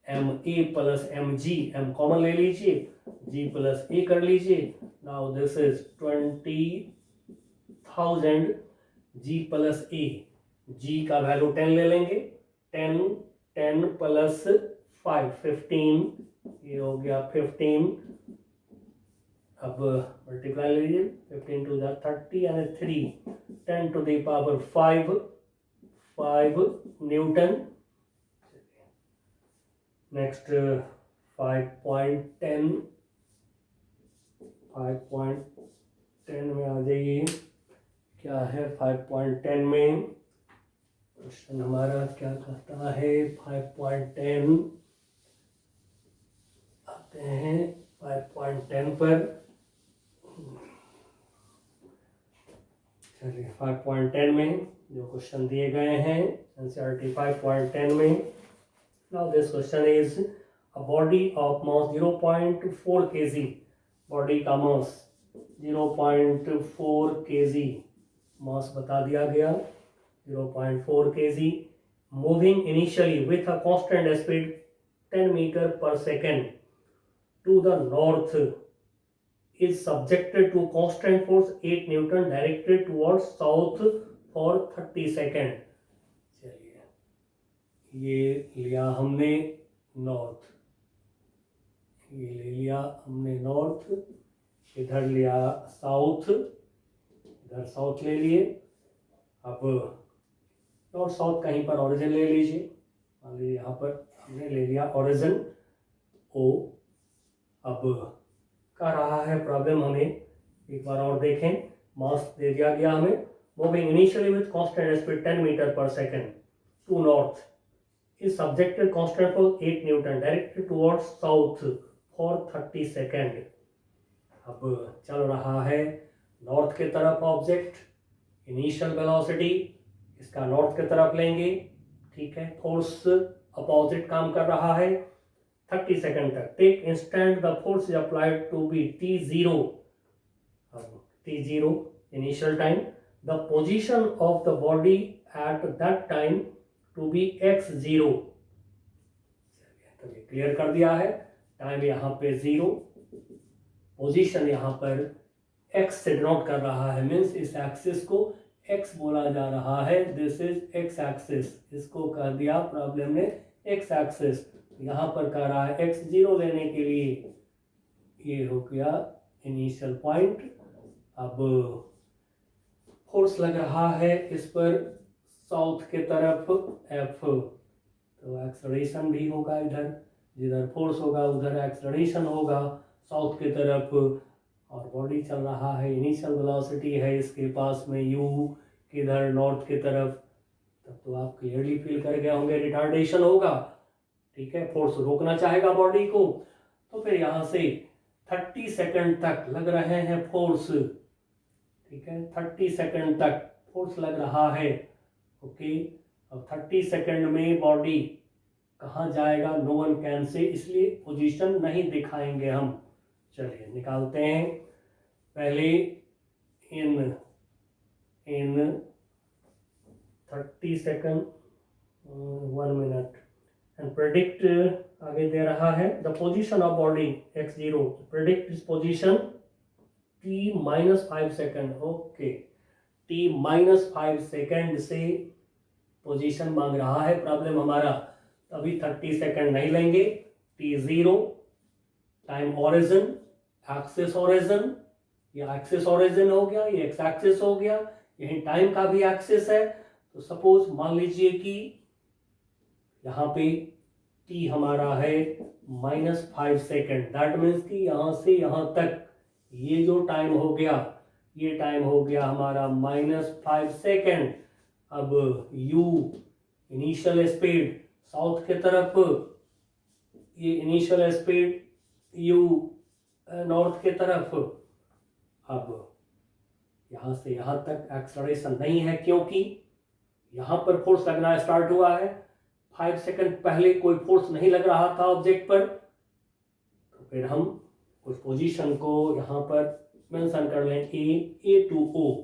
ma plus mg, m common ले लीजिए, g प्लस a कर लीजिए। Now this is 20,000 g plus a, g का value 10 ले लेंगे, 10 प्लस 5 15, ये हो गया 15। अब मल्टीप्लाई लीजिए, 15 टू द 30 यानी 3, 10 to the power 5 newton. Next 5.10 में आ जाइए, क्या है 5.10 में क्वेश्चन हमारा क्या कहता है। 5.10 आते हैं 5.10 पर, चलिए 5.10 में जो क्वेश्चन दिए गए हैं एनसीईआरटी 5.10 में। Now this question is a body of mass 0.4 kg, body का मास 0.4 kg मास बता दिया गया, 0.4 kg, moving initially with a constant speed 10 metre पर second to the north is subjected to constant force 8 Newton directed towards south for 30 second. चलिए ये लिया हमने north, ये ले लिया हमने नॉर्थ, इधर लिया साउथ, इधर साउथ ले लिए। अब नॉर्थ साउथ कहीं पर ओरिजिन ले लीजिए, मान लीजिए यहाँ पर हमने ले लिया ओरिजिन ओ। अब कह रहा है प्रॉब्लम हमें, एक बार और देखें, मास दे दिया गया हमें, moving initially with constant speed 10 metre पर second to north is subjected constant force 8 newton directed towards south for 30 second. अब चल रहा है नॉर्थ की तरफ ऑब्जेक्ट, इनिशियल वेलोसिटी इसका नॉर्थ की तरफ लेंगे, ठीक है, फोर्स अपोजिट काम कर रहा है 30 सेकेंड तक। Take instant the force is applied to be t0, t0 initial time, the position of the body at that time to be x0। तो ये क्लियर कर दिया है, टाइम यहाँ पे 0, पोजीशन यहाँ पर एक्स से डिनोट कर रहा है, मीन्स इस एक्सिस को एक्स बोला जा रहा है, दिस इज एक्स एक्सिस, इसको कह दिया प्रॉब्लम ने एक्स एक्सिस। यहाँ पर कह रहा है एक्स जीरो लेने के लिए, ये हो गया इनिशियल पॉइंट। अब फोर्स लग रहा है इस पर साउथ के तरफ एफ, तो एक्सलरेशन भी होगा इधर, जिधर फोर्स होगा उधर एक्सलरेशन होगा साउथ की तरफ, और बॉडी चल रहा है, इनिशियल वेलोसिटी है इसके पास में यू, किधर नॉर्थ की तरफ। तब तो आप क्लियरली फील कर गए होंगे रिटार्डेशन होगा, ठीक है, फोर्स रोकना चाहेगा बॉडी को। तो फिर यहाँ से 30 सेकंड तक लग रहे हैं फोर्स, ठीक है, 30 सेकंड तक फोर्स लग रहा है, ओके। अब 30 सेकंड में बॉडी कहाँ जाएगा, नो वन कैन से, इसलिए पोजीशन नहीं दिखाएंगे हम। चलिए निकालते हैं, पहले इन 30 सेकंड 1 मिनट एंड प्रेडिक्ट, आगे दे रहा है the position of body x0, predict इस position t-5 second, okay, t-5 second से पोजीशन मांग रहा है प्रॉब्लम हमारा। अभी 30 सेकंड नहीं लेंगे, t0 time origin, axis origin, ये एक्सिस ओरिजिन हो गया, ये एक्स एक्सिस हो गया, यही टाइम का भी एक्सिस है। तो सपोज मान लीजिए कि यहाँ पे t हमारा है -5 सेकेंड, दैट मीन्स कि यहाँ से यहाँ तक ये जो टाइम हो गया, ये टाइम हो गया हमारा -5 सेकेंड। अब u इनिशियल स्पीड साउथ की तरफ, ये इनिशियल स्पीड u नॉर्थ की तरफ। अब यहाँ से यहाँ तक एक्सलरेशन नहीं है क्योंकि यहाँ पर फोर्स लगना स्टार्ट हुआ है, 5 सेकंड पहले कोई फोर्स नहीं लग रहा था ऑब्जेक्ट पर। तो फिर हम उस पोजीशन को यहाँ पर मेंशन कर लें, ए टू ओ,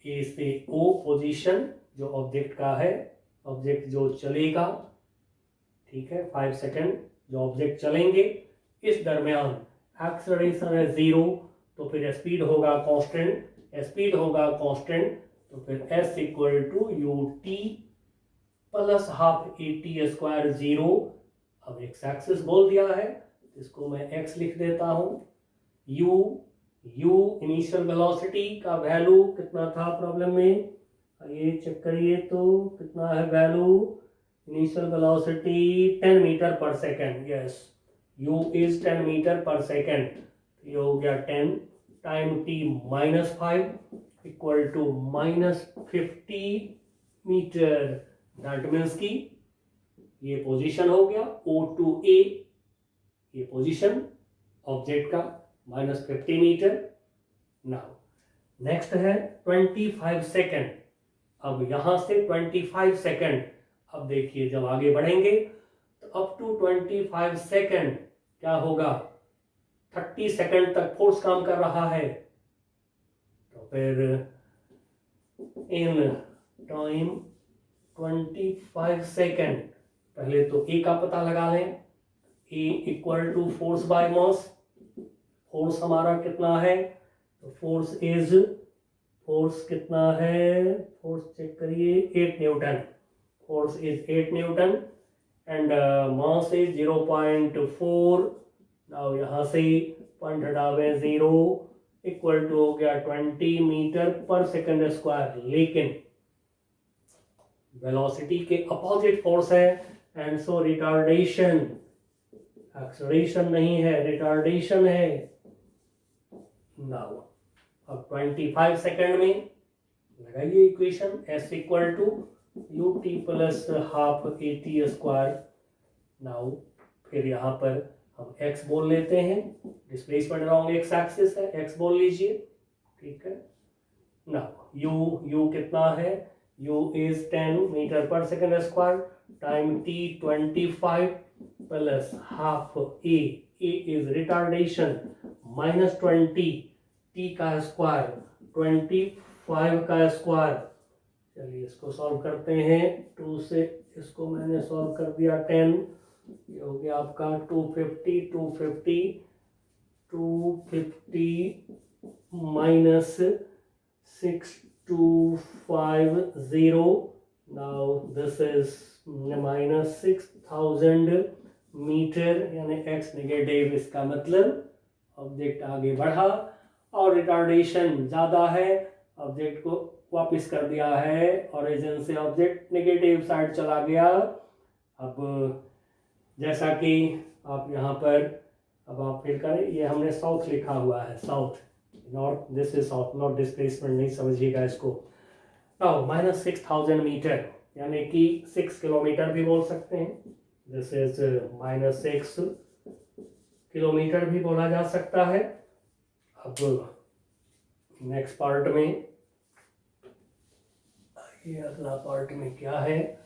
ए से ओ पोजीशन जो ऑब्जेक्ट का है, ऑब्जेक्ट जो चलेगा, ठीक है, 5 सेकंड जो ऑब्जेक्ट चलेंगे, इस दरमियान एक्सलरेशन है 0, तो फिर स्पीड होगा कांस्टेंट, स्पीड होगा कांस्टेंट, तो फिर s equal to u t plus half a t square 0। अब एक्स एक्सिस बोल दिया है, इसको मैं x लिख देता हूँ। u इनिशियल वेलोसिटी का वैल्यू कितना था प्रॉब्लम में, ये चेक करिए, तो कितना है वैल्यू, इनिशियल वेलोसिटी 10 मीटर पर second, yes, u is 10 metre पर सेकेंड, ये हो गया 10 time t-5 equal to -50 metre, that means कि ये पोजीशन हो गया O to A, ये पोजीशन ऑब्जेक्ट का -50 मीटर। नाउ नेक्स्ट है 25 सेकेंड, अब यहां से 25 सेकेंड, अब देखिए जब आगे बढ़ेंगे तो अप टू 25 सेकेंड क्या होगा, 30 सेकेंड तक फोर्स काम कर रहा है। तो फिर इन टाइम 25 सेकेंड, पहले तो ए का पता लगा लें, a equal to force by mass, force हमारा कितना है, तो फोर्स कितना है, फोर्स चेक करिए 8 Newton, force is 8 Newton and mass is 0.4। Now यहाँ से पॉइंट हटावे 0 इक्वल टू हो गया 20 मीटर पर सेकंड स्क्वायर, लेकिन वेलोसिटी के अपोजिट फोर्स है एंड सो रिटार्डेशन, एक्सलरेशन नहीं है, रिटार्डेशन है। नाउ अब 25 सेकंड में लगाइए equation, s equal to u t plus half a t square. Now फिर यहाँ पर हम x बोल लेते हैं, डिस्प्लेसमेंट अराउंड x एक्सिस है, x बोल लीजिए, ठीक है। नाउ u कितना है, u इज 10 मीटर पर second square time t 25 plus half a is retardation -20 t का स्क्वायर 25 का स्क्वायर। चलिए इसको सॉल्व करते हैं, 2 से इसको मैंने सॉल्व कर दिया 10 ये हो गया आपका 250 minus 6250. Now this is minus 6000 metre, यानी x नेगेटिव, इसका मतलब ऑब्जेक्ट आगे बढ़ा और रिटार्डेशन ज़्यादा है, ऑब्जेक्ट को वापस कर दिया है, ओरिजिन से ऑब्जेक्ट नेगेटिव साइड चला गया। अब जैसा कि आप यहाँ पर अब आप फिर करें, ये हमने साउथ लिखा हुआ है, south, north, this is south, not displacement नहीं समझिएगा इसको। नाउ माइनस 6000 मीटर यानी कि 6 किलोमीटर भी बोल सकते हैं, दिस इज माइनस 6 किलोमीटर भी बोला जा सकता है। अब नेक्स्ट पार्ट में, ये अगला पार्ट में क्या है,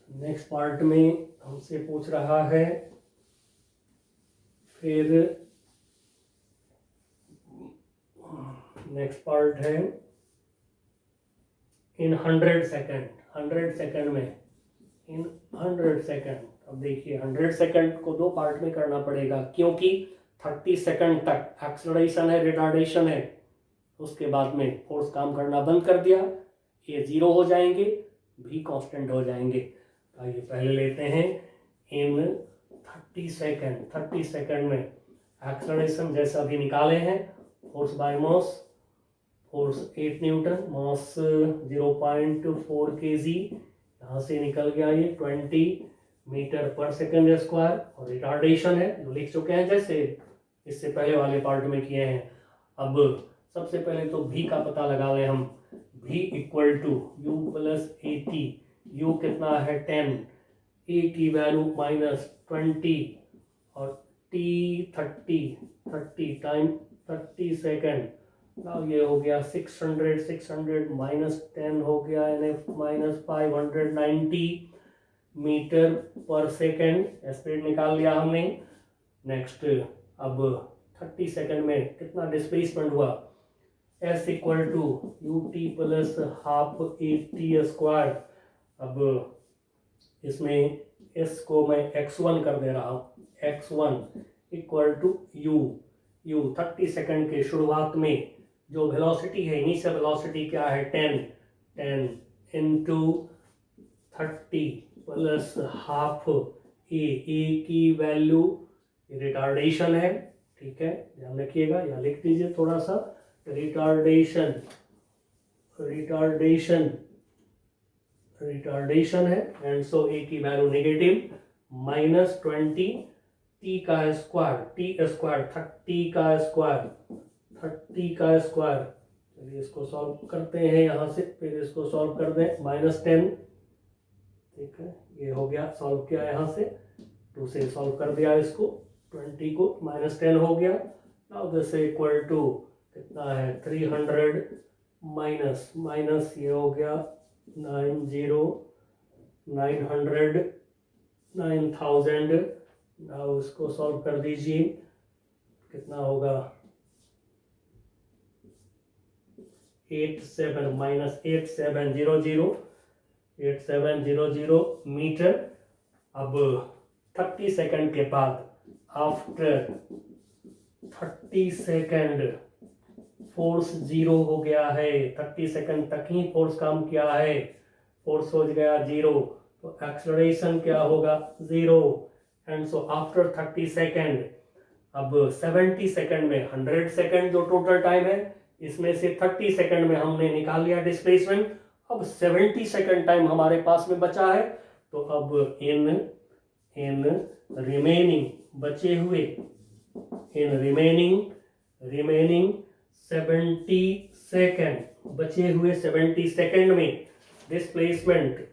नेक्स्ट पार्ट में हमसे पूछ रहा है फिर नेक्स्ट पार्ट है इन 100 सेकंड, 100 सेकंड में, इन 100 सेकंड। अब देखिए 100 सेकंड को दो पार्ट में करना पड़ेगा, क्योंकि 30 सेकंड तक एक्सेलरेशन है, रिटार्डेशन है, उसके बाद में फोर्स काम करना बंद कर दिया, ये जीरो हो जाएंगे, भी कांस्टेंट हो जाएंगे। तो आइए पहले लेते हैं इन 30 सेकंड में एक्सेलरेशन जैसा भी निकाले हैं, force by mass, force 8 Newton, mass 0.4 kg, यहाँ से निकल गया ये 20 मीटर पर सेकंड स्क्वायर, और रिटार्डेशन है जो लिख चुके हैं जैसे इससे पहले वाले पार्ट में किए हैं। अब सबसे पहले तो v का पता लगा लें हम, v equal to u plus a t, u कितना है 10, a की वैल्यू -20 और t 30 टाइम 30 सेकेंड। अब ये हो गया 600 माइनस 10 हो गया, यानी -590 मीटर पर सेकेंड, स्पीड निकाल लिया हमने। नेक्स्ट अब 30 सेकेंड में कितना डिस्प्लेसमेंट हुआ, s equal to u t plus half a t square. अब इसमें s को मैं x1 कर दे रहा हूँ, x1 equal to u 30 second के शुरुआत में जो वेलोसिटी है, इनिशियल वेलोसिटी क्या है 10 इंटू 30 प्लस हाफ ए की वैल्यू रिटार्डेशन है, ठीक है, ध्यान रखिएगा, या लिख दीजिए थोड़ा सा, रिटार्डेशन है, एंड सो ए की वैल्यू नेगेटिव, -20 टी का स्क्वायर 30 का स्क्वायर। चलिए इसको सॉल्व करते हैं यहाँ से, फिर इसको सॉल्व कर दें, -10, ठीक है, ये हो गया, सॉल्व किया यहाँ से, 2 से सॉल्व कर दिया इसको, 20 को, -10 हो गया। नाउ दिस इक्वल टू कितना है 300 माइनस ये हो गया 9000। नाउ इसको सॉल्व कर दीजिए, कितना होगा 8700 मीटर। अब 30 सेकंड के बाद, आफ्टर 30 सेकंड फोर्स जीरो हो गया है, 30 सेकंड तक ही फोर्स काम किया है, फोर्स हो गया जीरो, तो एक्सेलरेशन क्या होगा zero, and so after 30 second, अब 70 सेकंड में 100 सेकंड जो टोटल टाइम है, इसमें से 30 सेकंड में हमने निकाल लिया डिस्प्लेसमेंट, अब 70 सेकंड टाइम हमारे पास में बचा है, तो अब इन रिमेनिंग बचे हुए, इन रिमेनिंग 70 सेकंड, बचे हुए 70 सेकंड में डिस्प्लेसमेंट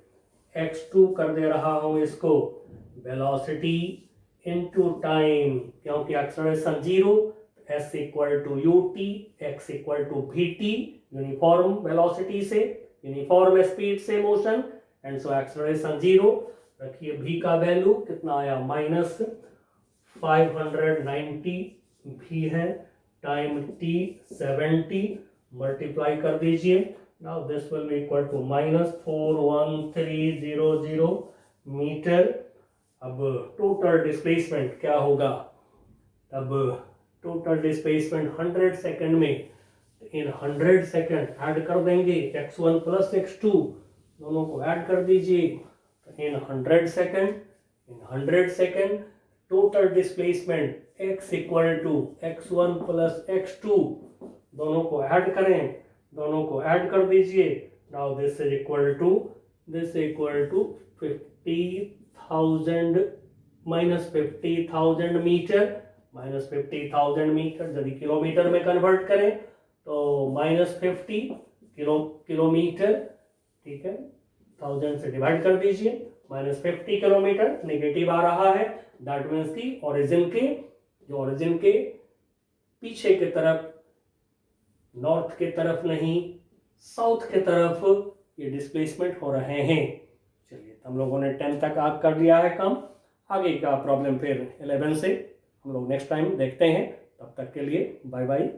x2 कर दे रहा हूं इसको, वेलोसिटी इनटू टाइम, क्योंकि acceleration zero, s equal to u t, x equal to v t, uniform velocity से, यूनिफॉर्म स्पीड से motion, and so acceleration zero. रखिए v का वैल्यू कितना आया -590 भी है, टाइम t 70, मल्टीप्लाई कर दीजिए। Now this will be equal to -41300 metre. अब टोटल डिस्प्लेसमेंट क्या होगा, अब टोटल डिस्प्लेसमेंट 100 सेकंड में, इन 100 सेकंड ऐड कर देंगे, x1 प्लस x2 दोनों को ऐड कर दीजिए, in 100 second total displacement x equal to x1 plus x2 दोनों को ऐड करें, दोनों को ऐड कर दीजिए। Now this is equal to 50,000 minus 50,000 metre, minus 50,000 metre यदि किलोमीटर में कन्वर्ट करें तो माइनस 50 किलोमीटर, ठीक है, 1000 से डिवाइड कर दीजिए, माइनस 50 किलोमीटर नेगेटिव आ रहा है, दैट मीन्स की ओरिजिन के पीछे की तरफ, नॉर्थ की तरफ नहीं साउथ की तरफ ये डिस्प्लेसमेंट हो रहे हैं। चलिए हम लोगों ने 10 तक आप कर लिया है काम, आगे का प्रॉब्लम फिर 11 से हम लोग नेक्स्ट टाइम देखते हैं। तब तक के लिए बाय बाय।